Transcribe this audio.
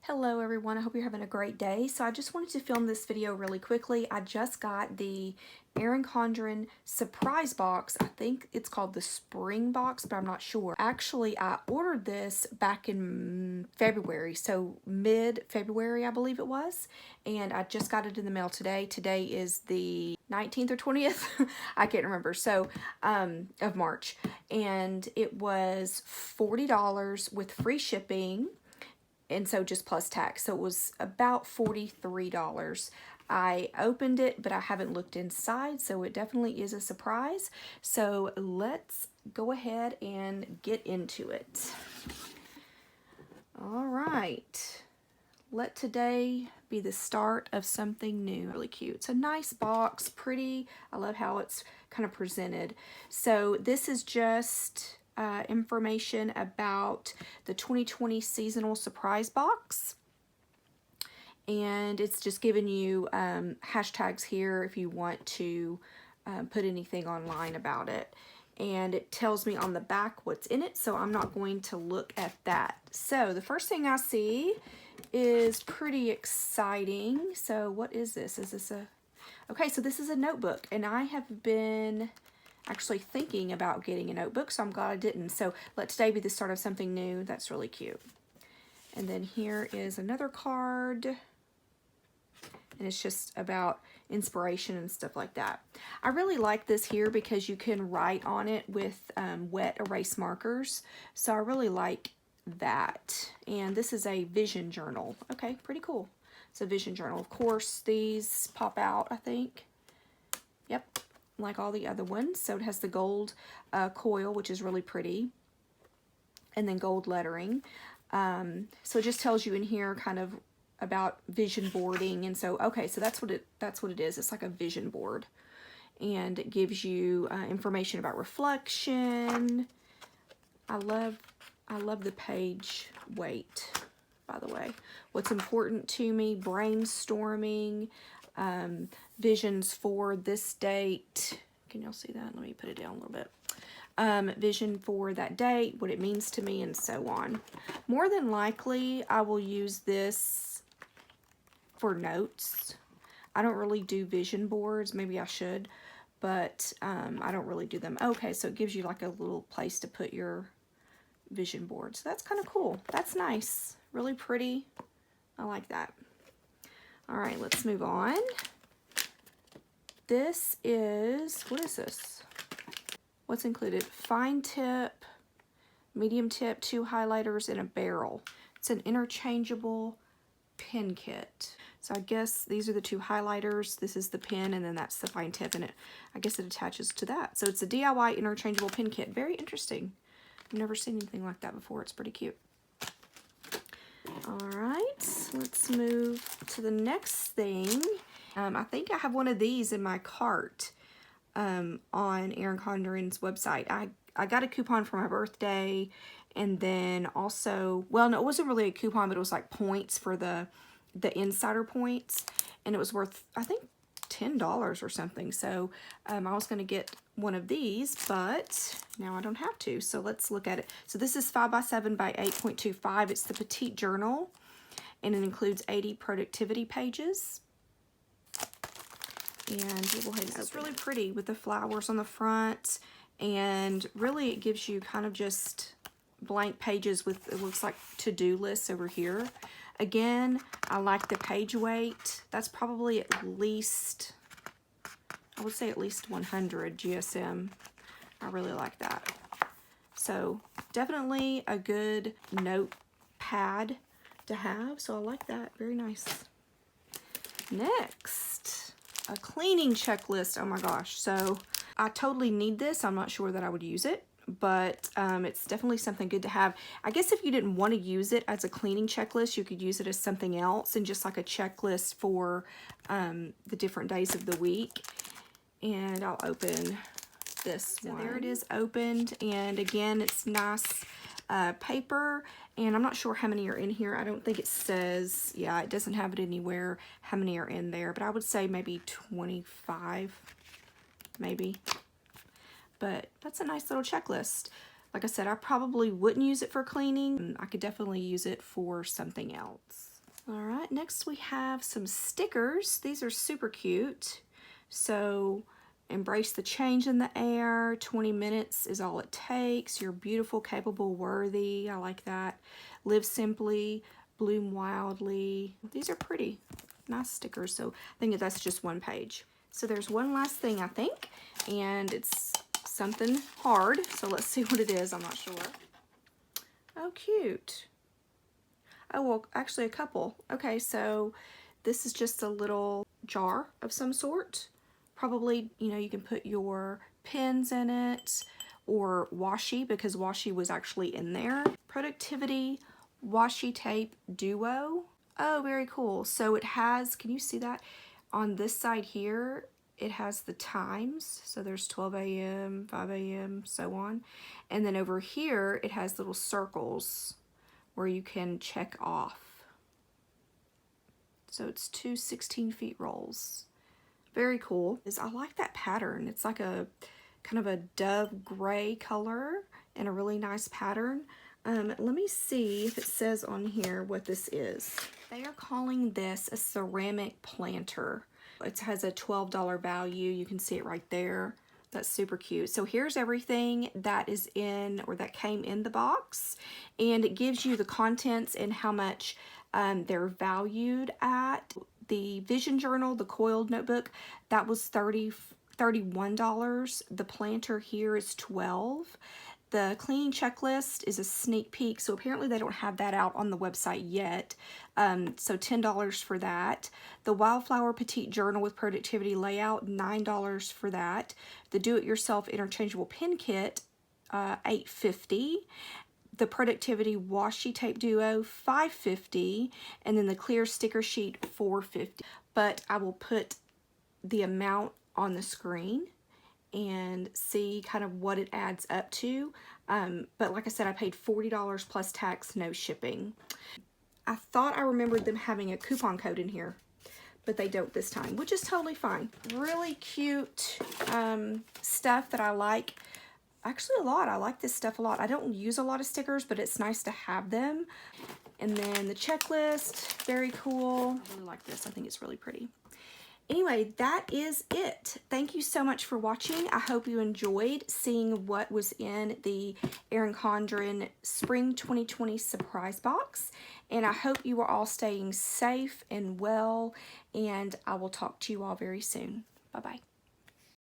Hello everyone, I hope you're having a great day. So I just wanted to film this video really quickly. I just got the Erin Condren surprise box. I think it's called the spring box, but I'm not sure. Actually, I ordered this back in February, so mid-February I believe it was, and I just got it in the mail today. Today is the 19th or 20th, I can't remember, so of March, and it was $40 with free shipping. And so just plus tax, so it was about $43. I opened it, but I haven't looked inside, so it definitely is a surprise. So let's go ahead and get into it. All right, let today be the start of something new. Really cute. It's a nice box, pretty. I love how it's kind of presented. So this is just information about the 2020 seasonal surprise box, and it's just giving you hashtags here if you want to put anything online about it, and it tells me on the back what's in it, so I'm not going to look at that. So the first thing I see is pretty exciting. So what is this? Is this a okay, so this is a notebook, and I have been actually thinking about getting a notebook, so I'm glad I didn't. So let today be the start of something new. That's really cute. And then here is another card, and it's just about inspiration and stuff like that. I really like this here because you can write on it with wet erase markers, so I really like that. And this is a vision journal. Okay, pretty cool. It's a vision journal. Of course, these pop out, I think. Yep, like all the other ones. So it has the gold coil, which is really pretty, and then gold lettering. So it just tells you in here kind of about vision boarding. And so, okay, so that's what it is. It's like a vision board, and it gives you information about reflection. I love the page weight, by the way. What's important to me, brainstorming, visions for this date. Can y'all see that? Let me put it down a little bit. Vision for that date, what it means to me, and so on. More than likely, I will use this for notes. I don't really do vision boards. Maybe I should, but I don't really do them. Okay, so it gives you like a little place to put your vision board. So that's kind of cool. That's nice. Really pretty. I like that. All right, let's move on. This is, what is this? What's included? Fine tip, medium tip, 2 highlighters, and a barrel. It's an interchangeable pen kit. So I guess these are the 2 highlighters. This is the pen, and then that's the fine tip, and I guess it attaches to that. So it's a DIY interchangeable pen kit. Very interesting. I've never seen anything like that before. It's pretty cute. All right, let's move to the next thing. I think I have one of these in my cart on Erin Condren's website. I got a coupon for my birthday, and then also, well, no, it wasn't really a coupon, but it was like points for the insider points, and it was worth, I think, $10 or something. So I was going to get one of these, but now I don't have to. So let's look at it. So this is 5x7 by 8.25. It's the petite journal, and it includes 80 productivity pages. And we'll go ahead and it's really pretty with the flowers on the front, and really it gives you kind of just blank pages with, it looks like to-do lists over here. Again, I like the page weight. That's probably at least, I would say at least 100 GSM. I really like that. So definitely a good notepad to have. So I like that. Very nice. Next, a cleaning checklist. Oh my gosh. So I totally need this. I'm not sure that I would use it, but it's definitely something good to have. I guess if you didn't want to use it as a cleaning checklist, you could use it as something else and just like a checklist for the different days of the week. And I'll open this one. So there it is opened, and again, it's nice paper, and I'm not sure how many are in here. I don't think it says, yeah, it doesn't have it anywhere how many are in there, but I would say maybe 25, maybe. But that's a nice little checklist. Like I said, I probably wouldn't use it for cleaning. I could definitely use it for something else. All right, next we have some stickers. These are super cute. So, embrace the change in the air. 20 minutes is all it takes. You're beautiful, capable, worthy. I like that. Live simply, bloom wildly. These are pretty. Nice stickers. So, I think that's just one page. So, there's one last thing, I think, and it's something hard. So, let's see what it is. I'm not sure. Oh, cute. Oh, well, actually a couple. Okay, so this is just a little jar of some sort. Probably, you know, you can put your pens in it or washi, because washi was actually in there. Productivity washi tape duo. Oh, very cool. So it has, can you see that? On this side here, it has the times. So there's 12 a.m., 5 a.m., so on. And then over here, it has little circles where you can check off. So it's two 16 feet rolls. Very cool. I like that pattern. It's like a kind of a dove gray color and a really nice pattern. Let me see if it says on here what this is. They are calling this a ceramic planter. It has a $12 value. You can see it right there. That's super cute. So here's everything that is in, or that came in the box, and it gives you the contents and how much they're valued at. The Vision Journal, the coiled notebook, that was $31. The planter here is $12. The cleaning checklist is a sneak peek, so apparently they don't have that out on the website yet, so $10 for that. The Wildflower Petite Journal with Productivity Layout, $9 for that. The Do-It-Yourself Interchangeable Pen Kit, $8.50. The Productivity Washi Tape Duo, $5.50, and then the Clear Sticker Sheet, $4.50. But I will put the amount on the screen and see kind of what it adds up to. But like I said, I paid $40 plus tax, no shipping. I thought I remembered them having a coupon code in here, but they don't this time, which is totally fine. Really cute stuff that I like. Actually a lot. I like this stuff a lot. I don't use a lot of stickers, but it's nice to have them. And then the checklist, very cool. I really like this. I think it's really pretty. Anyway, that is it. Thank you so much for watching. I hope you enjoyed seeing what was in the Erin Condren Spring 2020 surprise box. And I hope you are all staying safe and well. And I will talk to you all very soon. Bye-bye.